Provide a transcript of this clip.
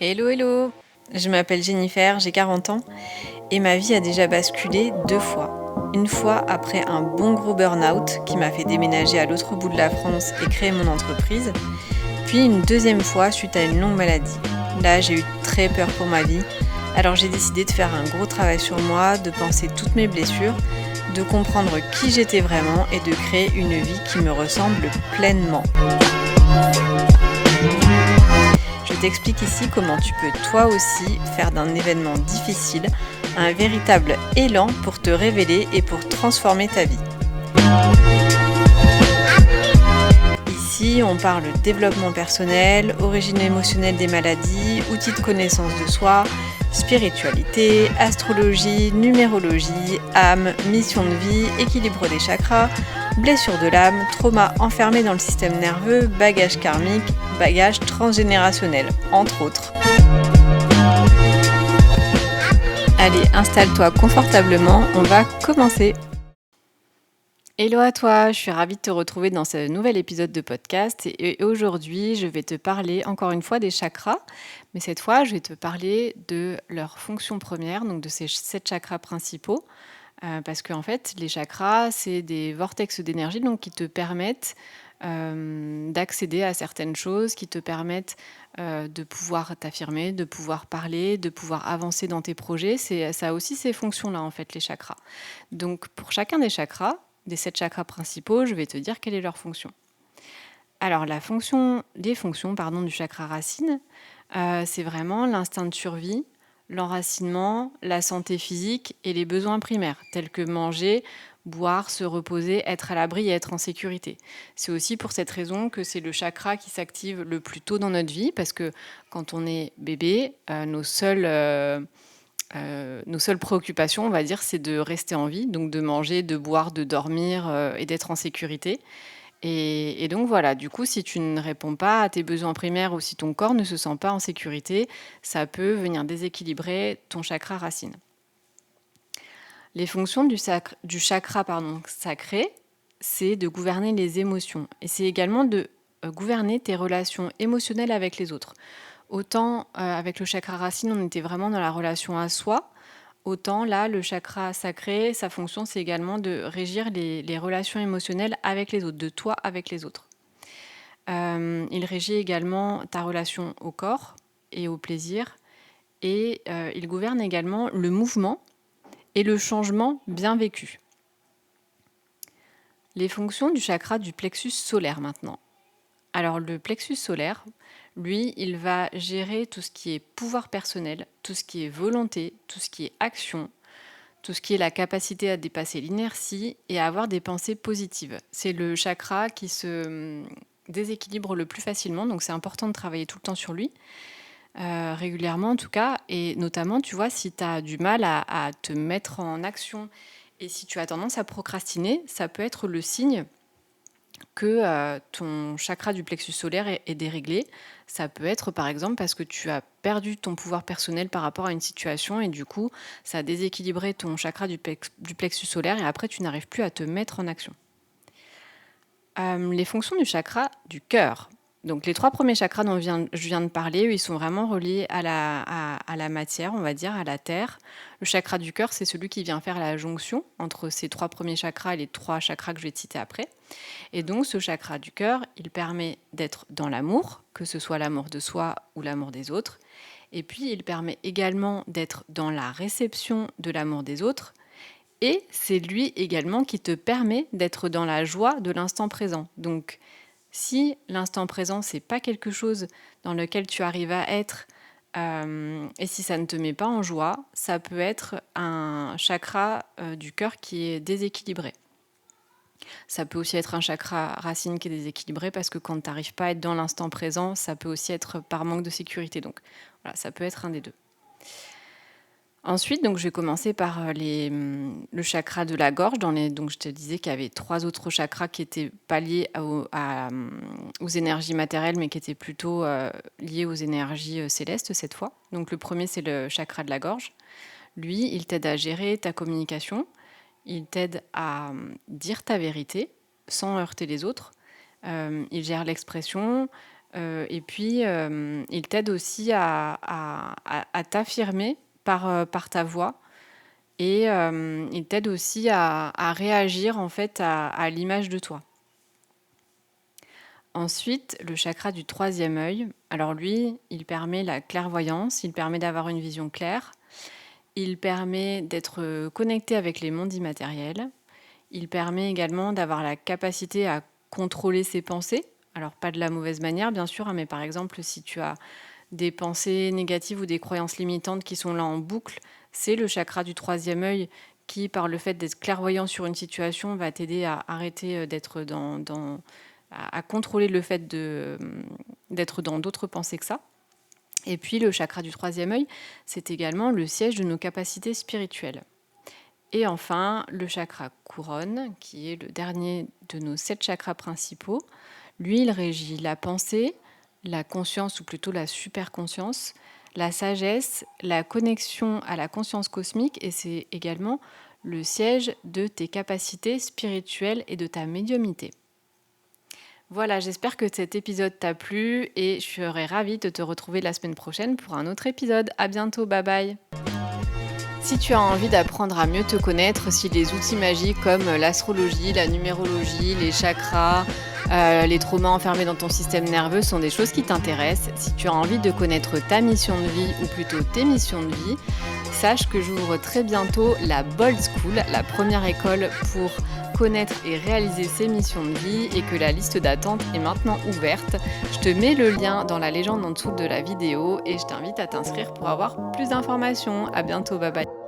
Hello, hello! Je m'appelle Jennifer, j'ai 40 ans et ma vie a déjà basculé 2 fois. Une fois après un bon gros burn-out qui m'a fait déménager à l'autre bout de la France et créer mon entreprise, puis une deuxième fois suite à une longue maladie. Là, j'ai eu très peur pour ma vie, alors j'ai décidé de faire un gros travail sur moi, de penser toutes mes blessures, de comprendre qui j'étais vraiment et de créer une vie qui me ressemble pleinement. Je t'explique ici comment tu peux toi aussi faire d'un événement difficile un véritable élan pour te révéler et pour transformer ta vie. Ici, on parle développement personnel, origine émotionnelle des maladies, outils de connaissance de soi, spiritualité, astrologie, numérologie, âme, mission de vie, équilibre des chakras, blessure de l'âme, trauma enfermé dans le système nerveux, bagage karmique, bagage transgénérationnel, entre autres. Allez, installe-toi confortablement, on va commencer. Hello à toi, je suis ravie de te retrouver dans ce nouvel épisode de podcast et aujourd'hui je vais te parler encore une fois des chakras, mais cette fois je vais te parler de leur fonction première, donc de ces 7 chakras principaux, parce qu'en fait les chakras c'est des vortex d'énergie donc qui te permettent d'accéder à certaines choses, qui te permettent de pouvoir t'affirmer, de pouvoir parler, de pouvoir avancer dans tes projets. Ça a aussi ces fonctions-là en fait les chakras. Donc pour chacun des chakras, des 7 chakras principaux, je vais te dire quelle est leur fonction. Alors, les fonctions du chakra racine, c'est vraiment l'instinct de survie, l'enracinement, la santé physique et les besoins primaires, tels que manger, boire, se reposer, être à l'abri et être en sécurité. C'est aussi pour cette raison que c'est le chakra qui s'active le plus tôt dans notre vie, parce que quand on est bébé, nos seules préoccupations, on va dire, c'est de rester en vie, donc de manger, de boire, de dormir et d'être en sécurité. Et donc voilà, du coup, si tu ne réponds pas à tes besoins primaires ou si ton corps ne se sent pas en sécurité, ça peut venir déséquilibrer ton chakra racine. Les fonctions du chakra sacré, c'est de gouverner les émotions et c'est également de gouverner tes relations émotionnelles avec les autres. Autant avec le chakra racine, on était vraiment dans la relation à soi, autant là, le chakra sacré, sa fonction, c'est également de régir les relations émotionnelles avec les autres, de toi avec les autres. Il régit également ta relation au corps et au plaisir, et il gouverne également le mouvement et le changement bien vécu. Les fonctions du chakra du plexus solaire maintenant. Alors le plexus solaire, lui, il va gérer tout ce qui est pouvoir personnel, tout ce qui est volonté, tout ce qui est action, tout ce qui est la capacité à dépasser l'inertie et à avoir des pensées positives. C'est le chakra qui se déséquilibre le plus facilement, donc c'est important de travailler tout le temps sur lui, régulièrement en tout cas, et notamment, tu vois, si tu as du mal à te mettre en action et si tu as tendance à procrastiner, ça peut être le signe que ton chakra du plexus solaire est déréglé. Ça peut être par exemple parce que tu as perdu ton pouvoir personnel par rapport à une situation et du coup, ça a déséquilibré ton chakra du plexus solaire et après, tu n'arrives plus à te mettre en action. Les fonctions du chakra du cœur. Donc les 3 premiers chakras dont je viens de parler, eux, ils sont vraiment reliés à la matière, on va dire, à la terre. Le chakra du cœur, c'est celui qui vient faire la jonction entre ces 3 premiers chakras et les 3 chakras que je vais te citer après. Et donc ce chakra du cœur, il permet d'être dans l'amour, que ce soit l'amour de soi ou l'amour des autres. Et puis il permet également d'être dans la réception de l'amour des autres. Et c'est lui également qui te permet d'être dans la joie de l'instant présent. Donc si l'instant présent, c'est pas quelque chose dans lequel tu arrives à être, et si ça ne te met pas en joie, ça peut être un chakra du cœur qui est déséquilibré. Ça peut aussi être un chakra racine qui est déséquilibré parce que quand tu n'arrives pas à être dans l'instant présent, ça peut aussi être par manque de sécurité. Donc voilà, ça peut être un des deux. Ensuite, donc, je vais commencer par le chakra de la gorge. Donc, je te disais qu'il y avait 3 autres chakras qui étaient pas liés aux énergies matérielles, mais qui étaient plutôt liés aux énergies célestes cette fois. Donc, le premier, c'est le chakra de la gorge. Lui, il t'aide à gérer ta communication. Il t'aide à dire ta vérité sans heurter les autres. Il gère l'expression. Et puis, il t'aide aussi à t'affirmer par ta voix et il t'aide aussi à réagir en fait à l'image de toi. Ensuite, le chakra du troisième œil. Alors lui, il permet la clairvoyance, il permet d'avoir une vision claire, il permet d'être connecté avec les mondes immatériels, il permet également d'avoir la capacité à contrôler ses pensées. Alors pas de la mauvaise manière bien sûr, mais par exemple si tu as des pensées négatives ou des croyances limitantes qui sont là en boucle, c'est le chakra du troisième œil qui, par le fait d'être clairvoyant sur une situation, va t'aider à arrêter d'être à contrôler le fait d'être dans d'autres pensées que ça. Et puis le chakra du troisième œil, c'est également le siège de nos capacités spirituelles. Et enfin, le chakra couronne, qui est le dernier de nos 7 chakras principaux. Lui, il régit la pensée, la conscience, ou plutôt la superconscience, la sagesse, la connexion à la conscience cosmique, et c'est également le siège de tes capacités spirituelles et de ta médiumnité. Voilà, j'espère que cet épisode t'a plu et je serai ravie de te retrouver la semaine prochaine pour un autre épisode. À bientôt, bye bye! Si tu as envie d'apprendre à mieux te connaître, si les outils magiques comme l'astrologie, la numérologie, les chakras, les traumas enfermés dans ton système nerveux sont des choses qui t'intéressent, si tu as envie de connaître ta mission de vie ou plutôt tes missions de vie, sache que j'ouvre très bientôt la Bold School, la première école pour connaître et réaliser ses missions de vie et que la liste d'attente est maintenant ouverte. Je te mets le lien dans la légende en dessous de la vidéo et je t'invite à t'inscrire pour avoir plus d'informations. À bientôt, bye bye.